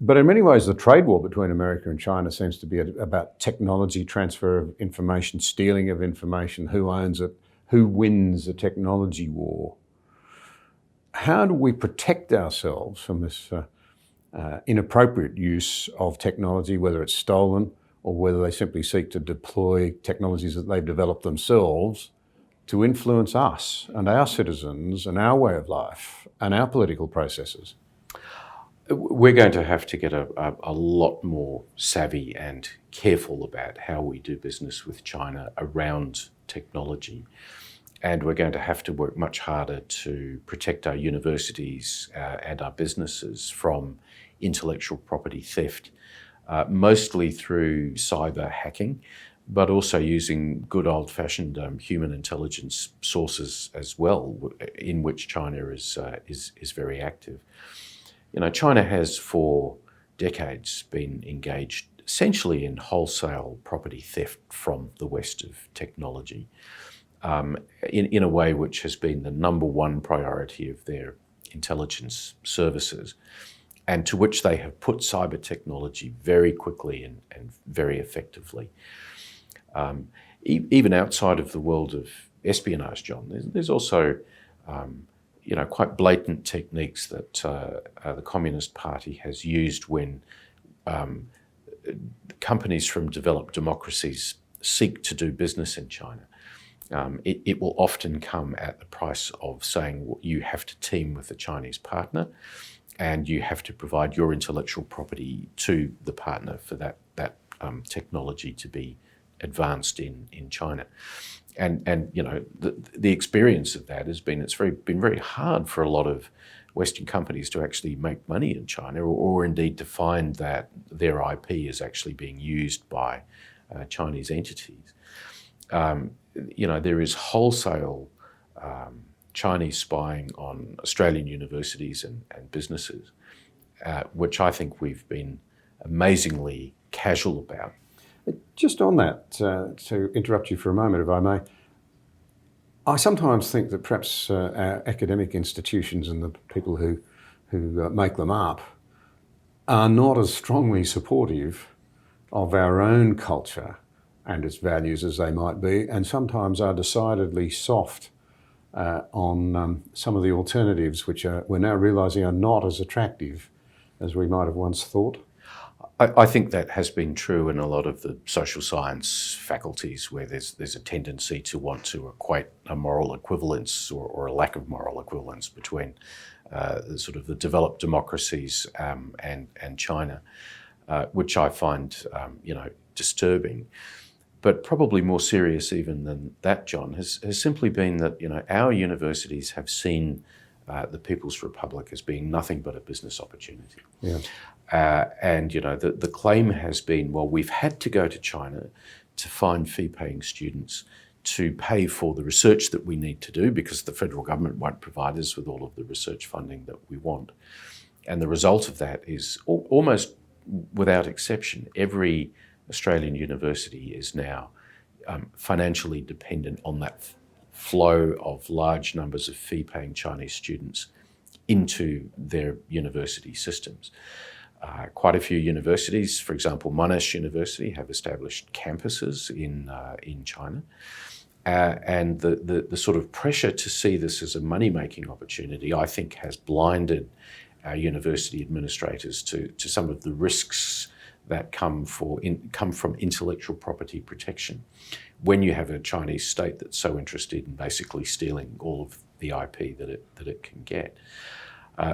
But in many ways, the trade war between America and China seems to be about technology transfer of information, stealing of information, who owns it, who wins the technology war. How do we protect ourselves from this inappropriate use of technology, whether it's stolen or whether they simply seek to deploy technologies that they've developed themselves to influence us and our citizens and our way of life and our political processes? We're going to have to get a lot more savvy and careful about how we do business with China around technology. And we're going to have to work much harder to protect our universities and our businesses from intellectual property theft, mostly through cyber hacking, but also using good old-fashioned human intelligence sources as well, in which China is very active. You know, China has for decades been engaged essentially in wholesale property theft from the West of technology, in a way which has been the number one priority of their intelligence services, and to which they have put cyber technology very quickly and very effectively. Even outside of the world of espionage, John, there's also quite blatant techniques that the Communist Party has used when companies from developed democracies seek to do business in China. It will often come at the price of saying you have to team with a Chinese partner and you have to provide your intellectual property to the partner for that technology to be advanced in China. And you know, the experience of that has been it's been very hard for a lot of Western companies to actually make money in China, or indeed to find that their IP is actually being used by Chinese entities. There is wholesale Chinese spying on Australian universities and businesses, which I think we've been amazingly casual about. Just on that, to interrupt you for a moment, if I may, I sometimes think that perhaps our academic institutions and the people who make them up are not as strongly supportive of our own culture and its values as they might be, and sometimes are decidedly soft on some of the alternatives which we're now realising are not as attractive as we might have once thought. I think that has been true in a lot of the social science faculties, where there's a tendency to want to equate a moral equivalence or a lack of moral equivalence between the developed democracies and China, which I find disturbing. But probably more serious even than that, John, has simply been that our universities have seen the People's Republic as being nothing but a business opportunity. Yeah. The claim has been, well, we've had to go to China to find fee-paying students to pay for the research that we need to do, because the federal government won't provide us with all of the research funding that we want. And the result of that is almost without exception, every Australian university is now financially dependent on that flow of large numbers of fee-paying Chinese students into their university systems. Quite a few universities, for example, Monash University, have established campuses in China. And the sort of pressure to see this as a money-making opportunity, I think, has blinded our university administrators to some of the risks that come from intellectual property protection when you have a Chinese state that's so interested in basically stealing all of the IP that it can get.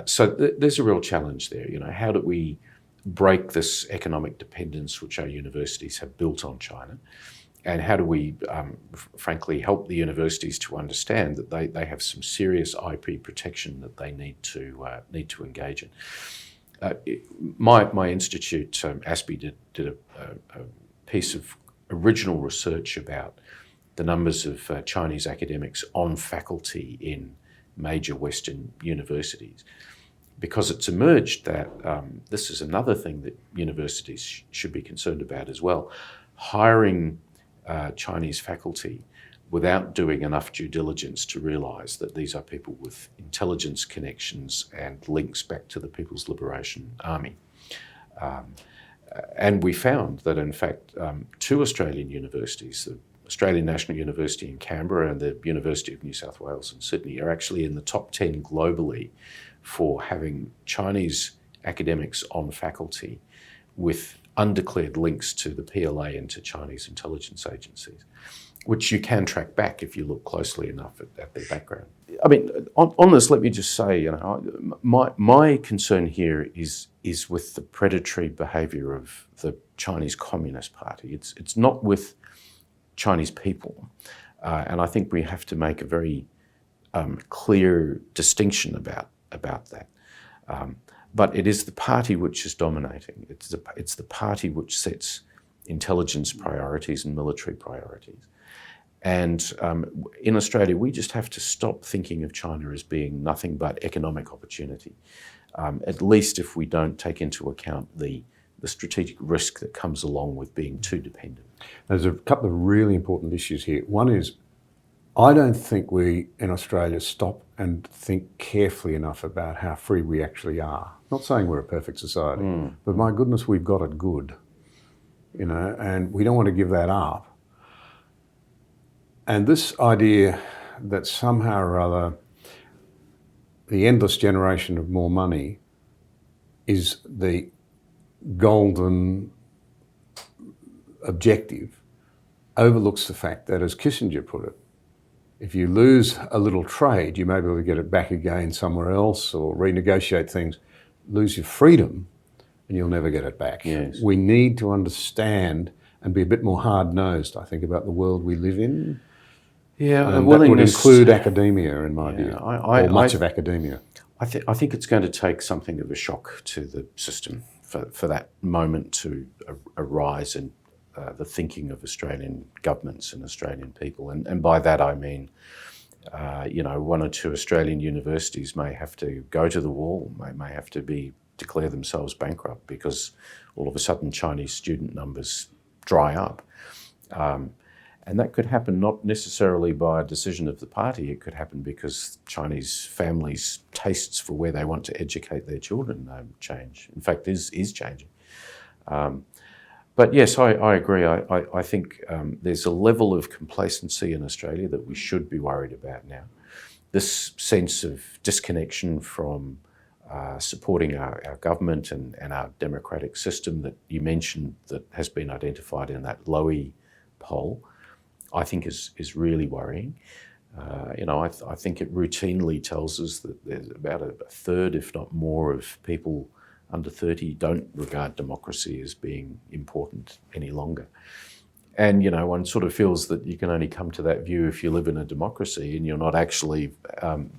So there's a real challenge there. How do we break this economic dependence which our universities have built on China? And how do we, frankly, help the universities to understand that they have some serious IP protection that they need to engage in? My institute, ASPI, did a piece of original research about the numbers of Chinese academics on faculty in major Western universities, because it's emerged that this is another thing that universities should be concerned about as well. Hiring Chinese faculty without doing enough due diligence to realise that these are people with intelligence connections and links back to the People's Liberation Army And we found that, in fact, two Australian universities, the Australian National University in Canberra and the University of New South Wales in Sydney, are actually in the top 10 globally for having Chinese academics on faculty with undeclared links to the PLA and to Chinese intelligence agencies, which you can track back if you look closely enough at their background. I mean, on this, let me just say, you know, my concern here is with the predatory behaviour of the Chinese Communist Party. It's not with Chinese people, and I think we have to make a very clear distinction about that. But it is the party which is dominating. It's the party which sets intelligence priorities and military priorities. And in Australia, we just have to stop thinking of China as being nothing but economic opportunity, at least if we don't take into account the strategic risk that comes along with being too dependent. There's a couple of really important issues here. One is, I don't think we in Australia stop and think carefully enough about how free we actually are. Not saying we're a perfect society, but my goodness, we've got it good, you know, and we don't want to give that up. And this idea that somehow or other the endless generation of more money is the golden objective overlooks the fact that, as Kissinger put it, if you lose a little trade, you may be able to get it back again somewhere else or renegotiate things. Lose your freedom and you'll never get it back. Yes. We need to understand and be a bit more hard-nosed, I think, about the world we live in. Yeah, that would include academia, in my view, or much of academia. I think it's going to take something of a shock to the system for that moment to arise in the thinking of Australian governments and Australian people. And by that I mean, you know, one or two Australian universities may have to go to the wall, may have to declare themselves bankrupt because all of a sudden Chinese student numbers dry up. And that could happen not necessarily by a decision of the party. It could happen because Chinese families' tastes for where they want to educate their children change. In fact, is changing. But yes, I agree. I think there's a level of complacency in Australia that we should be worried about now. This sense of disconnection from supporting our government and our democratic system that you mentioned that has been identified in that Lowy poll, I think is really worrying. You know, I think it routinely tells us that there's about a third, if not more, of people under 30 don't regard democracy as being important any longer. And, you know, one sort of feels that you can only come to that view if you live in a democracy and you're not actually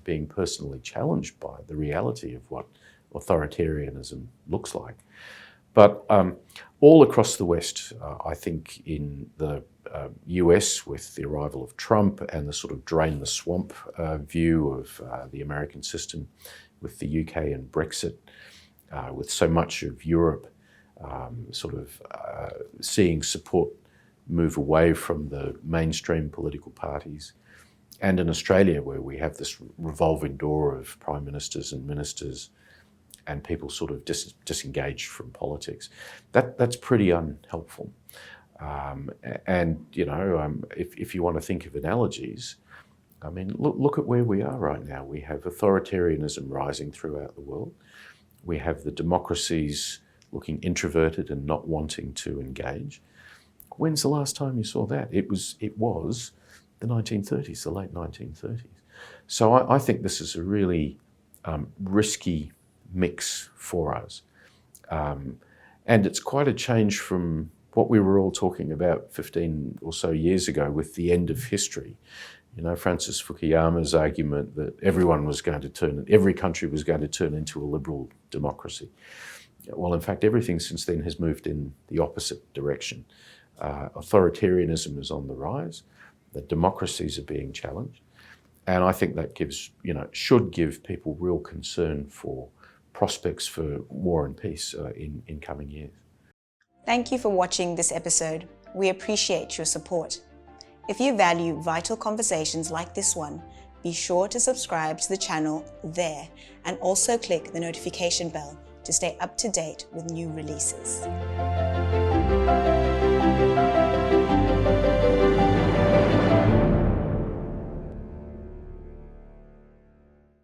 being personally challenged by the reality of what authoritarianism looks like. But all across the West, I think in the US with the arrival of Trump and the sort of drain the swamp view of the American system, with the UK and Brexit, with so much of Europe sort of seeing support move away from the mainstream political parties, and in Australia where we have this revolving door of prime ministers and ministers and people sort of disengaged from politics, that's pretty unhelpful. And, you know, if you want to think of analogies, I mean, look at where we are right now. We have authoritarianism rising throughout the world. We have the democracies looking introverted and not wanting to engage. When's the last time you saw that? It was the 1930s, the late 1930s. So I think this is a really risky mix for us. And it's quite a change from what we were all talking about 15 or so years ago with the end of history. You know, Francis Fukuyama's argument that every country was going to turn into a liberal democracy. Well, in fact, everything since then has moved in the opposite direction. Authoritarianism is on the rise. The democracies are being challenged. And I think that should give people real concern for prospects for war and peace in coming years. Thank you for watching this episode. We appreciate your support. If you value vital conversations like this one, be sure to subscribe to the channel there and also click the notification bell to stay up to date with new releases.